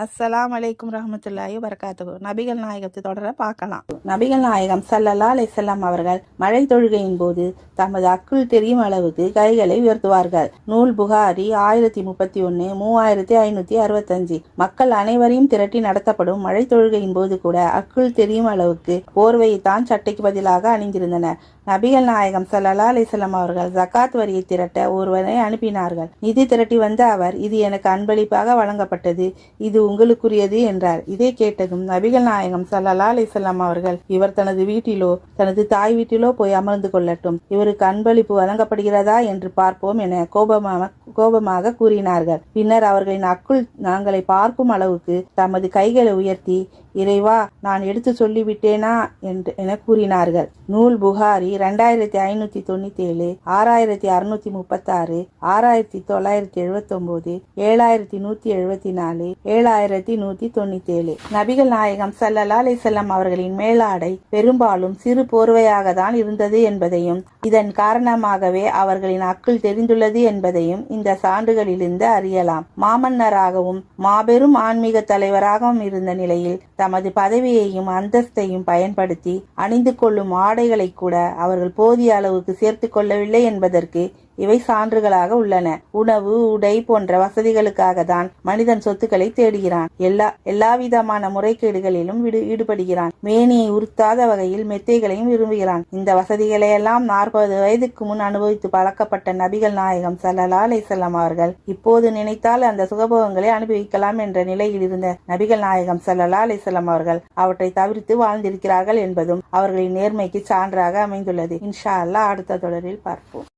அஸ்ஸலாம் அலைக்கும் ரஹமத்துல்லாஹி வரகாத்துஹு. நபிகள் நாயகத்தை தொடர பார்க்கலாம். நபிகள் நாயகம் ஸல்லல்லாஹு அலைஹி வஸல்லம் அவர்கள் மழை தொழுகையின் போது தமது அக்குள் தெரியும் அளவுக்கு கைகளை உயர்த்துவார்கள். நூல் புகாரி 1031 3565. மக்கள் அனைவரையும் திரட்டி நடத்தப்படும் மழை தொழுகையின் போது கூட அக்குள் தெரியும் அளவுக்கு போர்வையை தான் சட்டைக்கு பதிலாக அணிந்திருந்தனர். நபிகள் நாயகம் ஸல்லல்லாஹு அலைஹி வஸல்லம் அவர்கள் ஜகாத் வரியை திரட்ட ஒருவரை அனுப்பினார்கள். நிதி திரட்டி வந்த அவர், இது எனக்கு அன்பளிப்பாக வழங்கப்பட்டது, இது உங்களுக்குரியது என்றார். இதை கேட்டதும் நபிகள் நாயகம் ஸல்லல்லாஹு அலைஹி வஸல்லம் அவர்கள், இவர் தனது வீட்டிலோ தனது தாய் வீட்டிலோ போய் அமர்ந்து கொள்ளட்டும், இவருக்கு அன்பளிப்பு வழங்கப்படுகிறதா என்று பார்ப்போம் என கோபமாக கூறினார்கள். பின்னர் அவர்களின் அக்குள் நாங்களை பார்க்கும் அளவுக்கு தமது கைகளை உயர்த்தி, இறைவா, நான் எடுத்து சொல்லிவிட்டேனா என கூறினார்கள். நூல் புகாரி 2597 6636 6979 7174 7197. நபிகள் நாயகம் ஸல்லல்லாஹு அலைஹி வஸல்லம் அவர்களின் மேலாடை பெரும்பாலும் சிறு போர்வையாக தான் இருந்தது என்பதையும் இதன் காரணமாகவே அவர்களின் அக்குள் தெரிந்துள்ளது என்பதையும் இந்த சான்றுகளிலிருந்து அறியலாம். மாமன்னராகவும் மாபெரும் ஆன்மீக தலைவராகவும் இருந்த நிலையில் தமது பதவியையும் அந்தஸ்தையும் பயன்படுத்தி அணிந்து கொள்ளும் ஆடைகளை கூட அவர்கள் போதிய அளவுக்கு சேர்த்து கொள்ளவில்லை என்பதற்கு இவை சான்றுகளாக உள்ளன. உணவு, உடை போன்ற வசதிகளுக்காக தான் மனிதன் சொத்துக்களை தேடுகிறான். எல்லா விதமான முறைகேடுகளிலும் ஈடுபடுகிறான். மேனியை உறுத்தாத வகையில் மெத்தைகளையும் விரும்புகிறான். இந்த வசதிகளையெல்லாம் 40 வயதுக்கு முன் அனுபவித்து பழக்கப்பட்ட நபிகள் நாயகம் ஸல்லல்லாஹு அலைஹி வஸல்லம் அவர்கள் இப்போது நினைத்தால் அந்த சுகபோகங்களை அனுபவிக்கலாம் என்ற நிலையில் இருந்த நபிகள் நாயகம் ஸல்லல்லாஹு அலைஹி வஸல்லம் அவர்கள் அவற்றை தவிர்த்து வாழ்ந்திருக்கிறார்கள் என்பதும் அவர்களின் நேர்மைக்கு சான்றாக அமைந்துள்ளது. இன்ஷா அல்லாஹ் அடுத்த தொடரில் பார்ப்போம்.